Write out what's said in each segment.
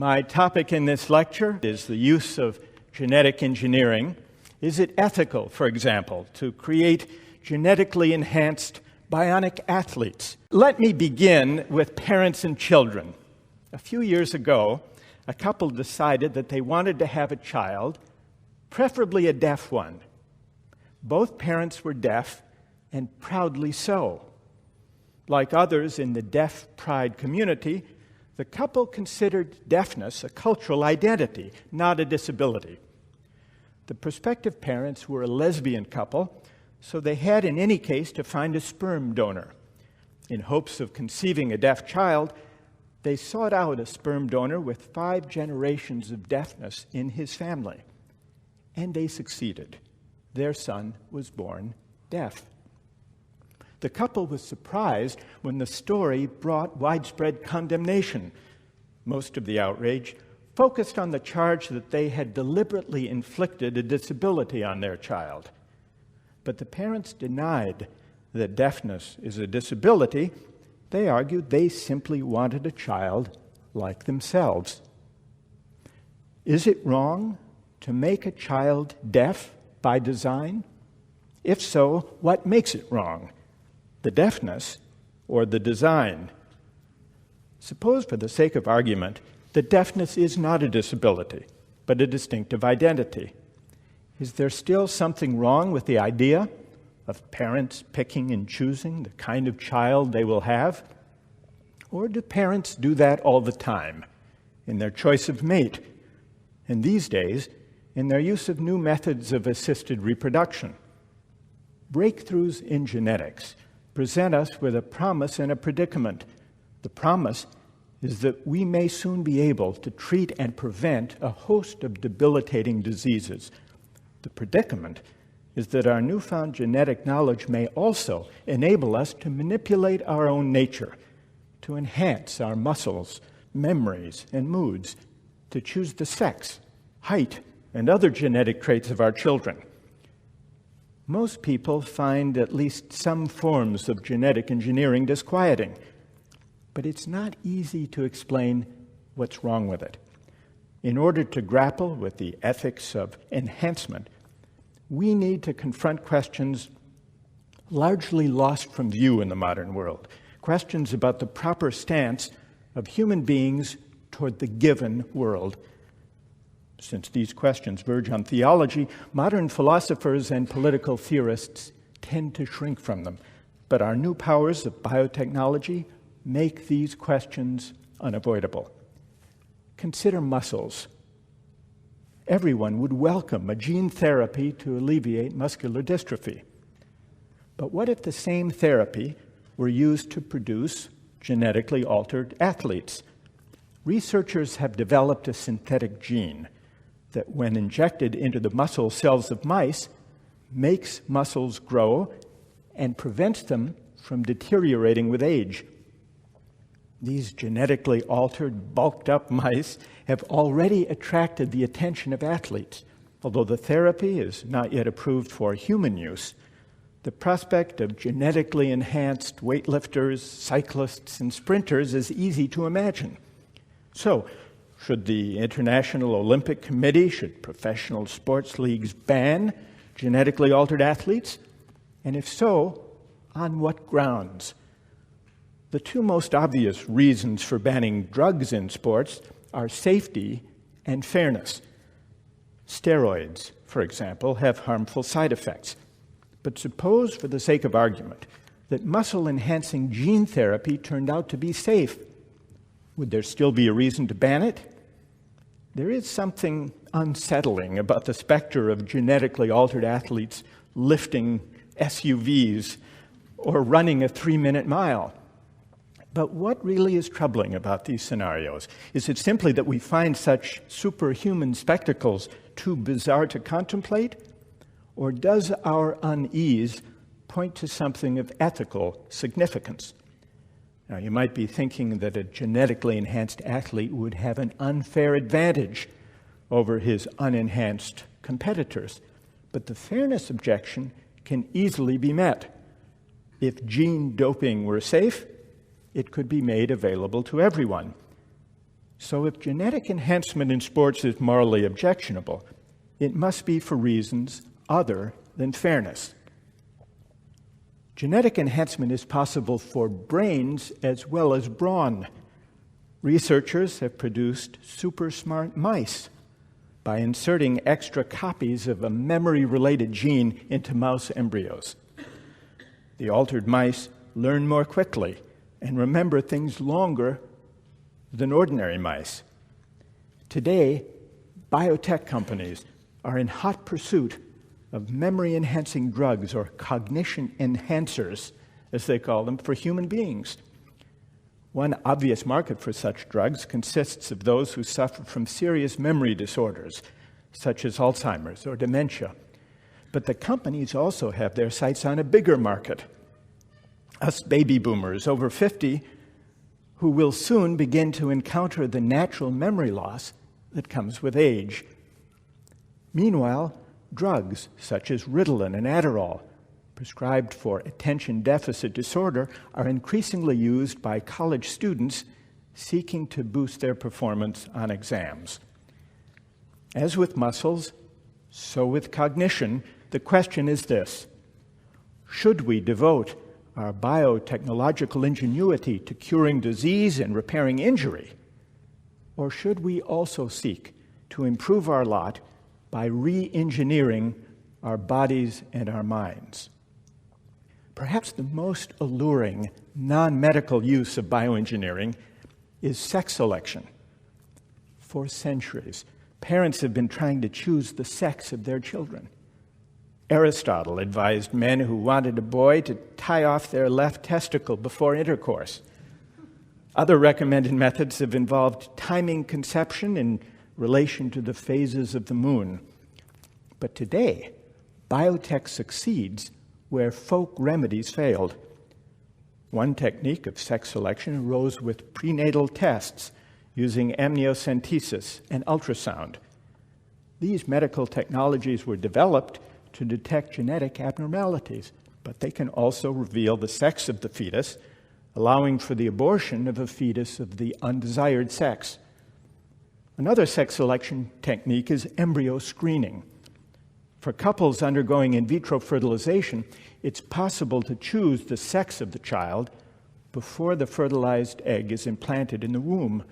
My topic in this lecture is the use of genetic engineering. Is it ethical, for example, to create genetically enhanced bionic athletes? Let me begin with parents and children. A few years ago, a couple decided that they wanted to have a child, preferably a deaf one. Both parents were deaf, and proudly so. Like others in the deaf pride community, the couple considered deafness a cultural identity, not a disability. The prospective parents were a lesbian couple, so they had in any case to find a sperm donor. In hopes of conceiving a deaf child, they sought out a sperm donor with 5 generations of deafness in his family. And they succeeded. Their son was born deaf. The couple was surprised when the story brought widespread condemnation. Most of the outrage focused on the charge that they had deliberately inflicted a disability on their child. But the parents denied that deafness is a disability. They argued they simply wanted a child like themselves. Is it wrong to make a child deaf by design? If so, what makes it wrong? The deafness or the design? Suppose, for the sake of argument, that deafness is not a disability, but a distinctive identity. Is there still something wrong with the idea of parents picking and choosing the kind of child they will have? Or do parents do that all the time in their choice of mate, and these days in their use of new methods of assisted reproduction? Breakthroughs in genetics present us with a promise and a predicament. The promise is that we may soon be able to treat and prevent a host of debilitating diseases. The predicament is that our newfound genetic knowledge may also enable us to manipulate our own nature, to enhance our muscles, memories, and moods, to choose the sex, height, and other genetic traits of our children. Most people find at least some forms of genetic engineering disquieting, but it's not easy to explain what's wrong with it. In order to grapple with the ethics of enhancement, we need to confront questions largely lost from view in the modern world, questions about the proper stance of human beings toward the given world. Since these questions verge on theology, modern philosophers and political theorists tend to shrink from them. But our new powers of biotechnology make these questions unavoidable. Consider muscles. Everyone would welcome a gene therapy to alleviate muscular dystrophy. But what if the same therapy were used to produce genetically altered athletes? Researchers have developed a synthetic gene that, when injected into the muscle cells of mice, makes muscles grow and prevents them from deteriorating with age. These genetically altered, bulked-up mice have already attracted the attention of athletes. Although the therapy is not yet approved for human use, the prospect of genetically enhanced weightlifters, cyclists, and sprinters is easy to imagine. So, should the International Olympic Committee, should professional sports leagues ban genetically altered athletes? And if so, on what grounds? The 2 most obvious reasons for banning drugs in sports are safety and fairness. Steroids, for example, have harmful side effects. But suppose, for the sake of argument, that muscle-enhancing gene therapy turned out to be safe. Would there still be a reason to ban it? There is something unsettling about the specter of genetically altered athletes lifting SUVs or running a 3-minute mile. But what really is troubling about these scenarios? Is it simply that we find such superhuman spectacles too bizarre to contemplate? Or does our unease point to something of ethical significance? Now, you might be thinking that a genetically enhanced athlete would have an unfair advantage over his unenhanced competitors. But the fairness objection can easily be met. If gene doping were safe, it could be made available to everyone. So if genetic enhancement in sports is morally objectionable, it must be for reasons other than fairness. Genetic enhancement is possible for brains as well as brawn. Researchers have produced super smart mice by inserting extra copies of a memory-related gene into mouse embryos. The altered mice learn more quickly and remember things longer than ordinary mice. Today, biotech companies are in hot pursuit of memory-enhancing drugs, or cognition enhancers, as they call them, for human beings. One obvious market for such drugs consists of those who suffer from serious memory disorders, such as Alzheimer's or dementia. But the companies also have their sights on a bigger market, us baby boomers over 50, who will soon begin to encounter the natural memory loss that comes with age. Meanwhile, drugs such as Ritalin and Adderall, prescribed for attention deficit disorder, are increasingly used by college students seeking to boost their performance on exams. As with muscles, so with cognition, the question is this: should we devote our biotechnological ingenuity to curing disease and repairing injury, or should we also seek to improve our lot by re-engineering our bodies and our minds? Perhaps the most alluring non-medical use of bioengineering is sex selection. For centuries, parents have been trying to choose the sex of their children. Aristotle advised men who wanted a boy to tie off their left testicle before intercourse. Other recommended methods have involved timing conception in relation to the phases of the moon. But today, biotech succeeds where folk remedies failed. One technique of sex selection arose with prenatal tests using amniocentesis and ultrasound. These medical technologies were developed to detect genetic abnormalities, but they can also reveal the sex of the fetus, allowing for the abortion of a fetus of the undesired sex. Another sex selection technique is embryo screening. For couples undergoing in vitro fertilization, it's possible to choose the sex of the child before the fertilized egg is implanted in the womb.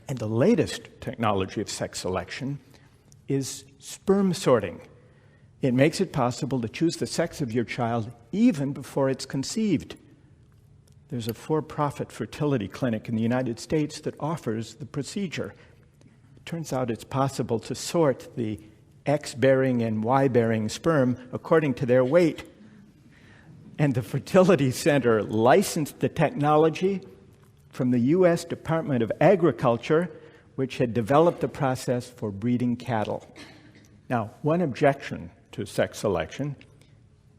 And the latest technology of sex selection is sperm sorting. It makes it possible to choose the sex of your child even before it's conceived. There's a for-profit fertility clinic in the United States that offers the procedure. It turns out it's possible to sort the X-bearing and Y-bearing sperm according to their weight. And the Fertility Center licensed the technology from the U.S. Department of Agriculture, which had developed the process for breeding cattle. Now, one objection to sex selection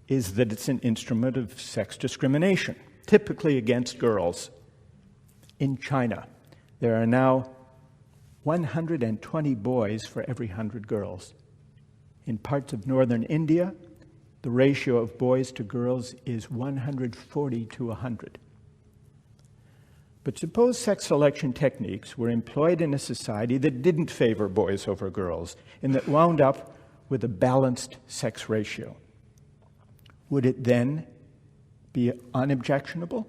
is that it's an instrument of sex discrimination, typically against girls. In China, there are now 120 boys for every 100 girls. In parts of northern India, the ratio of boys to girls is 140 to 100. But suppose sex selection techniques were employed in a society that didn't favor boys over girls and that wound up with a balanced sex ratio. Would it then be unobjectionable?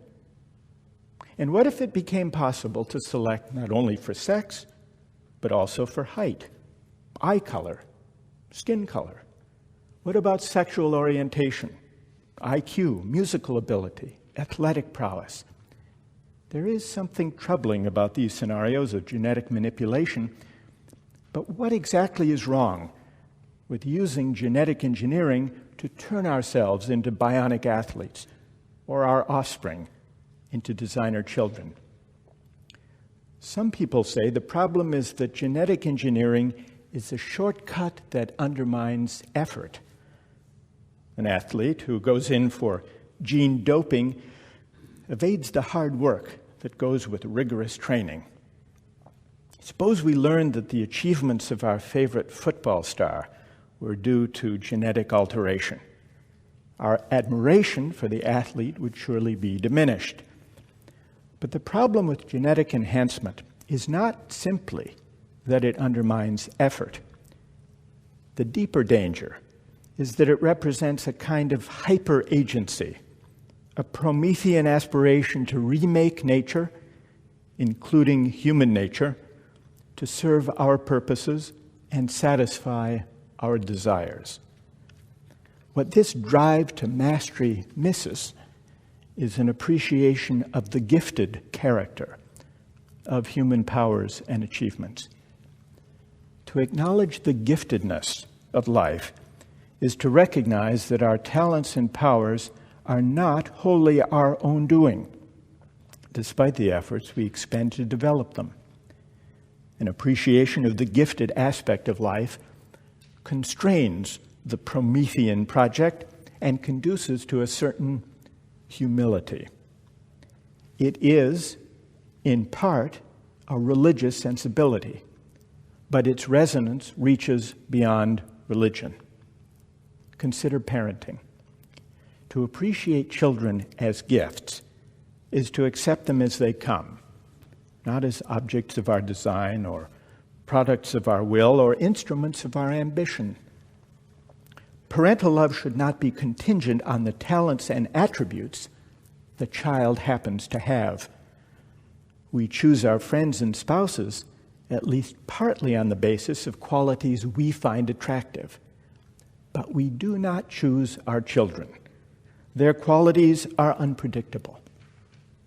And what if it became possible to select not only for sex, but also for height, eye color, skin color? What about sexual orientation, IQ, musical ability, athletic prowess? There is something troubling about these scenarios of genetic manipulation, but what exactly is wrong with using genetic engineering to turn ourselves into bionic athletes or our offspring into designer children? Some people say the problem is that genetic engineering is a shortcut that undermines effort. An athlete who goes in for gene doping evades the hard work that goes with rigorous training. Suppose we learned that the achievements of our favorite football star were due to genetic alteration. Our admiration for the athlete would surely be diminished. But the problem with genetic enhancement is not simply that it undermines effort. The deeper danger is that it represents a kind of hyper-agency, a Promethean aspiration to remake nature, including human nature, to serve our purposes and satisfy our desires. What this drive to mastery misses is an appreciation of the gifted character of human powers and achievements. To acknowledge the giftedness of life is to recognize that our talents and powers are not wholly our own doing, despite the efforts we expend to develop them. An appreciation of the gifted aspect of life constrains the Promethean project and conduces to a certain humility. It is, in part, a religious sensibility, but its resonance reaches beyond religion. Consider parenting. To appreciate children as gifts is to accept them as they come, not as objects of our design or products of our will or instruments of our ambition. Parental love should not be contingent on the talents and attributes the child happens to have. We choose our friends and spouses at least partly on the basis of qualities we find attractive. But we do not choose our children. Their qualities are unpredictable.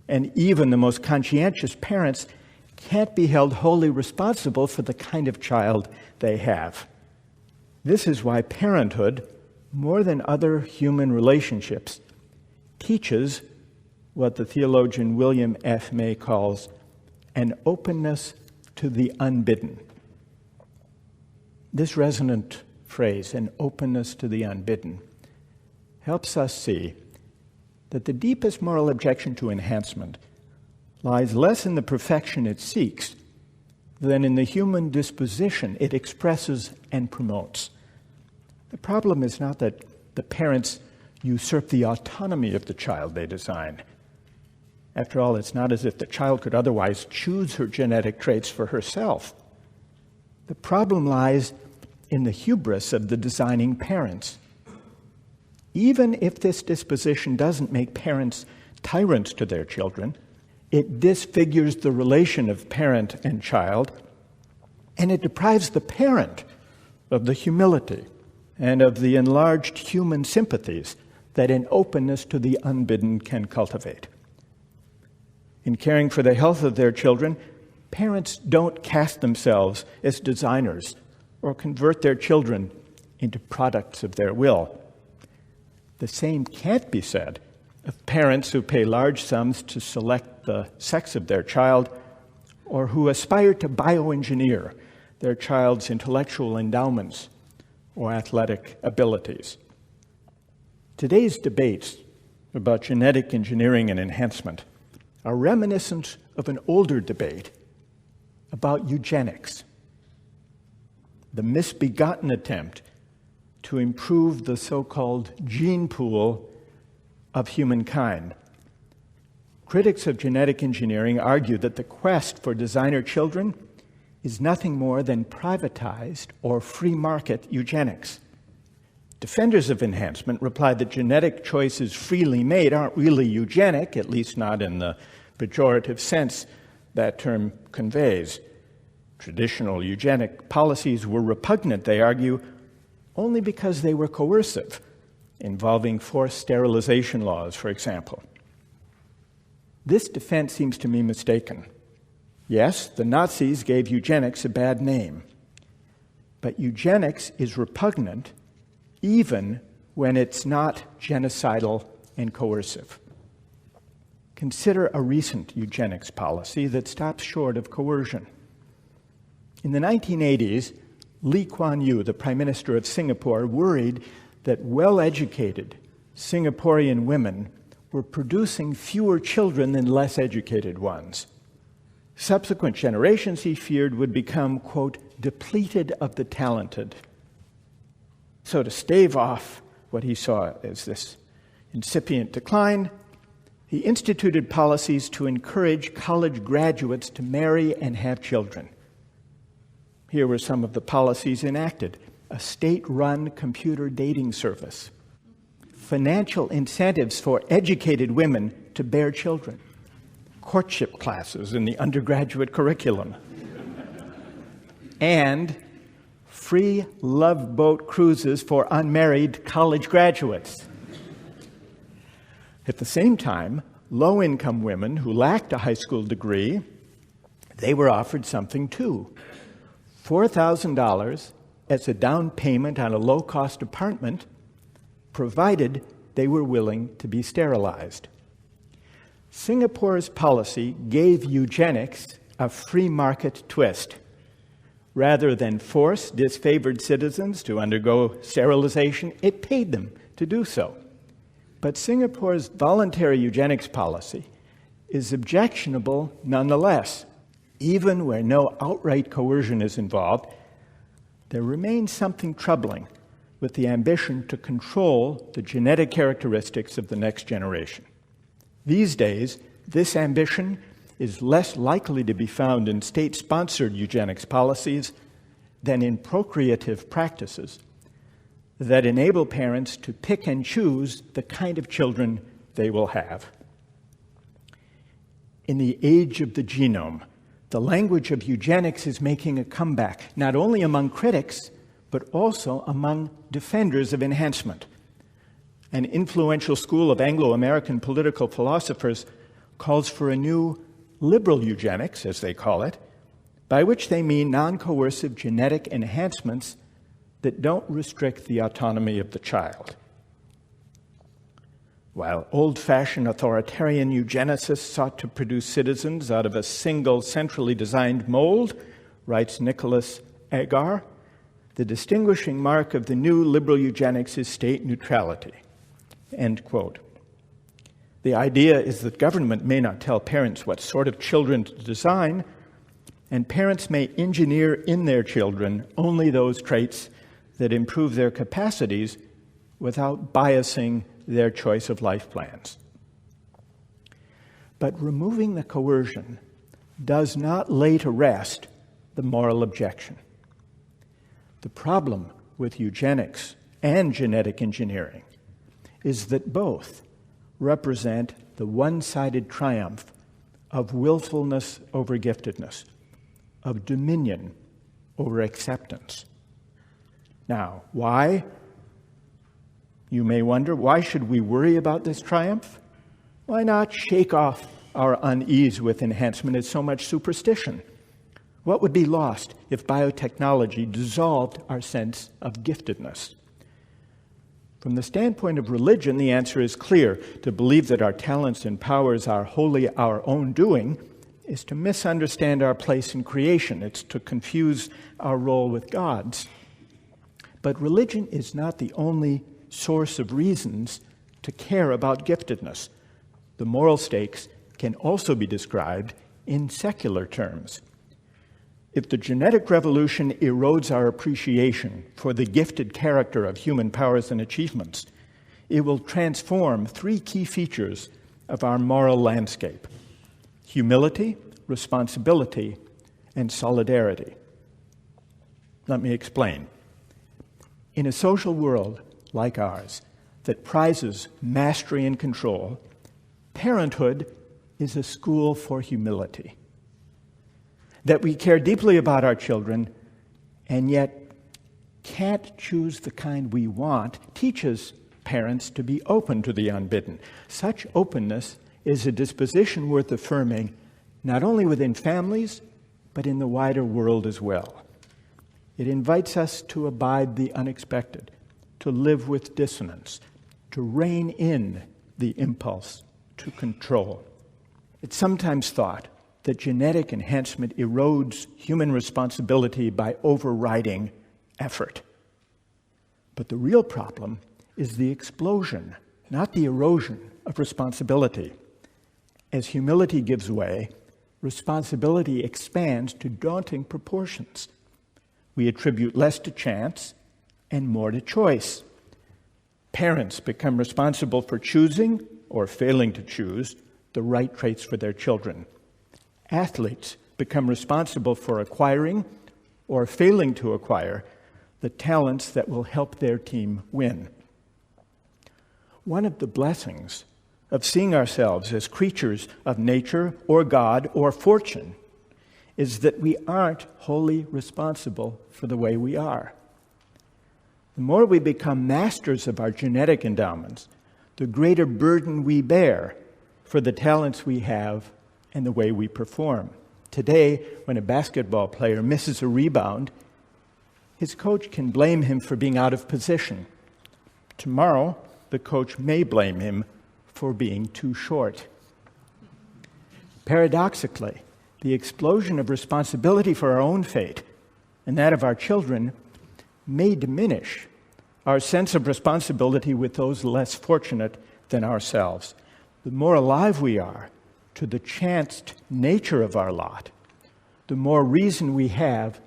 And even the most conscientious parents can't be held wholly responsible for the kind of child they have. This is why parenthood, more than other human relationships, teaches what the theologian William F. May calls an openness to the unbidden. This resonant phrase, an openness to the unbidden, helps us see that the deepest moral objection to enhancement lies less in the perfection it seeks than in the human disposition it expresses and promotes. The problem is not that the parents usurp the autonomy of the child they design. After all, it's not as if the child could otherwise choose her genetic traits for herself. The problem lies in the hubris of the designing parents. Even if this disposition doesn't make parents tyrants to their children, it disfigures the relation of parent and child, and it deprives the parent of the humility and of the enlarged human sympathies that an openness to the unbidden can cultivate. In caring for the health of their children, parents don't cast themselves as designers or convert their children into products of their will. The same can't be said of parents who pay large sums to select the sex of their child or who aspire to bioengineer their child's intellectual endowments or athletic abilities. Today's debates about genetic engineering and enhancement are reminiscent of an older debate about eugenics, the misbegotten attempt to improve the so-called gene pool of humankind. Critics of genetic engineering argue that the quest for designer children is nothing more than privatized or free market eugenics. Defenders of enhancement reply that genetic choices freely made aren't really eugenic, at least not in the pejorative sense that term conveys. Traditional eugenic policies were repugnant, they argue, only because they were coercive, involving forced sterilization laws, for example. This defense seems to me mistaken. Yes, the Nazis gave eugenics a bad name, but eugenics is repugnant even when it's not genocidal and coercive. Consider a recent eugenics policy that stops short of coercion. In the 1980s, Lee Kuan Yew, the Prime Minister of Singapore, worried that well-educated Singaporean women were producing fewer children than less educated ones. Subsequent generations, he feared, would become, quote, depleted of the talented. So to stave off what he saw as this incipient decline, He instituted policies to encourage college graduates to marry and have children. Here were some of the policies enacted: a state-run computer dating service, financial incentives for educated women to bear children, courtship classes in the undergraduate curriculum, and free love boat cruises for unmarried college graduates. At the same time, low-income women who lacked a high school degree, they were offered something too: $4,000 as a down payment on a low-cost apartment, provided they were willing to be sterilized. Singapore's policy gave eugenics a free market twist. Rather than force disfavored citizens to undergo sterilization, it paid them to do so. But Singapore's voluntary eugenics policy is objectionable nonetheless. Even where no outright coercion is involved, there remains something troubling with the ambition to control the genetic characteristics of the next generation. These days, this ambition is less likely to be found in state-sponsored eugenics policies than in procreative practices that enable parents to pick and choose the kind of children they will have. In the age of the genome, the language of eugenics is making a comeback, not only among critics, but also among defenders of enhancement. An influential school of Anglo-American political philosophers calls for a new liberal eugenics, as they call it, by which they mean non-coercive genetic enhancements that don't restrict the autonomy of the child. While old-fashioned authoritarian eugenicists sought to produce citizens out of a single centrally designed mold, writes Nicholas Agar, the distinguishing mark of the new liberal eugenics is state neutrality. End quote. The idea is that government may not tell parents what sort of children to design, and parents may engineer in their children only those traits that improve their capacities without biasing their choice of life plans. But removing the coercion does not lay to rest the moral objection. The problem with eugenics and genetic engineering is that both represent the one-sided triumph of willfulness over giftedness, of dominion over acceptance. Now, why? You may wonder, why should we worry about this triumph? Why not shake off our unease with enhancement as so much superstition? What would be lost if biotechnology dissolved our sense of giftedness? From the standpoint of religion, the answer is clear. To believe that our talents and powers are wholly our own doing is to misunderstand our place in creation. It's to confuse our role with God's. But religion is not the only source of reasons to care about giftedness. The moral stakes can also be described in secular terms. If the genetic revolution erodes our appreciation for the gifted character of human powers and achievements, it will transform three key features of our moral landscape: humility, responsibility, and solidarity. Let me explain. In a social world like ours that prizes mastery and control, parenthood is a school for humility. That we care deeply about our children and yet can't choose the kind we want teaches parents to be open to the unbidden. Such openness is a disposition worth affirming not only within families, but in the wider world as well. It invites us to abide the unexpected, to live with dissonance, to rein in the impulse to control. It's sometimes thought that genetic enhancement erodes human responsibility by overriding effort. But the real problem is the explosion, not the erosion, of responsibility. As humility gives way, responsibility expands to daunting proportions. We attribute less to chance and more to choice. Parents become responsible for choosing or failing to choose, the right traits for their children. Athletes become responsible for acquiring or failing to acquire the talents that will help their team win. One of the blessings of seeing ourselves as creatures of nature or God or fortune is that we aren't wholly responsible for the way we are. The more we become masters of our genetic endowments, the greater burden we bear for the talents we have and the way we perform. Today, when a basketball player misses a rebound, his coach can blame him for being out of position. Tomorrow, the coach may blame him for being too short. Paradoxically, the explosion of responsibility for our own fate and that of our children may diminish our sense of responsibility with those less fortunate than ourselves. The more alive we are to the chanced nature of our lot, the more reason we have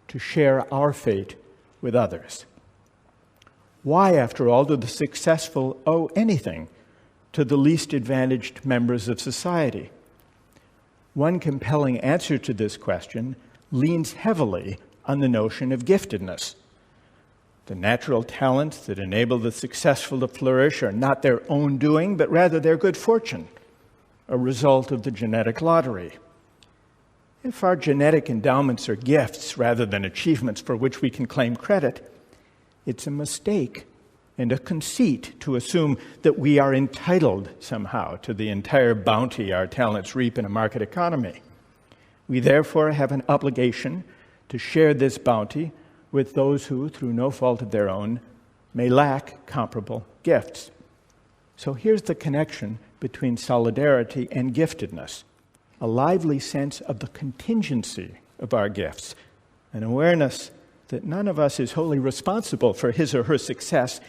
to share our fate with others. Why, after all, do the successful owe anything to the least advantaged members of society? One compelling answer to this question leans heavily on the notion of giftedness. The natural talents that enable the successful to flourish are not their own doing, but rather their good fortune, a result of the genetic lottery. If our genetic endowments are gifts rather than achievements for which we can claim credit, it's a mistake and a conceit to assume that we are entitled somehow to the entire bounty our talents reap in a market economy. We therefore have an obligation to share this bounty with those who, through no fault of their own, may lack comparable gifts. So here's the connection between solidarity and giftedness: a lively sense of the contingency of our gifts, an awareness that none of us is wholly responsible for his or her success.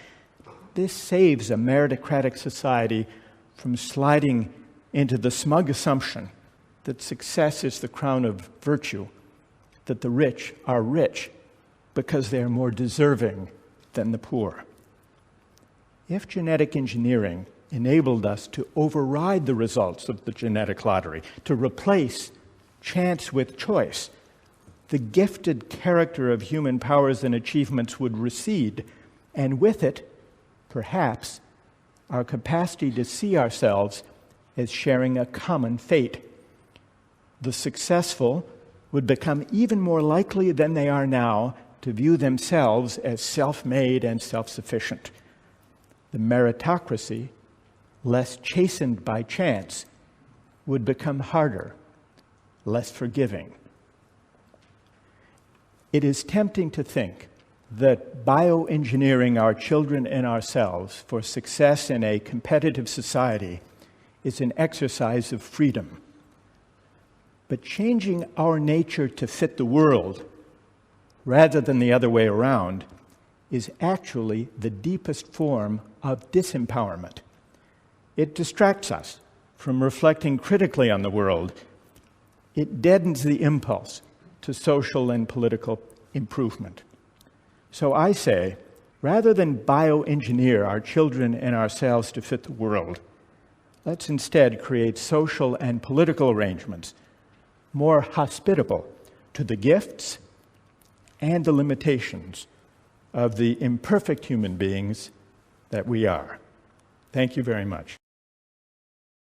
This saves a meritocratic society from sliding into the smug assumption that success is the crown of virtue, that the rich are rich because they are more deserving than the poor. If genetic engineering enabled us to override the results of the genetic lottery, to replace chance with choice, the gifted character of human powers and achievements would recede, and with it, perhaps, our capacity to see ourselves as sharing a common fate. The successful would become even more likely than they are now to view themselves as self-made and self-sufficient. The meritocracy, less chastened by chance, would become harder, less forgiving. It is tempting to think that bioengineering our children and ourselves for success in a competitive society is an exercise of freedom. But changing our nature to fit the world, rather than the other way around, is actually the deepest form of disempowerment. It distracts us from reflecting critically on the world. It deadens the impulse to social and political improvement. So I say, rather than bioengineer our children and ourselves to fit the world, let's instead create social and political arrangements more hospitable to the gifts and the limitations of the imperfect human beings that we are. Thank you very much.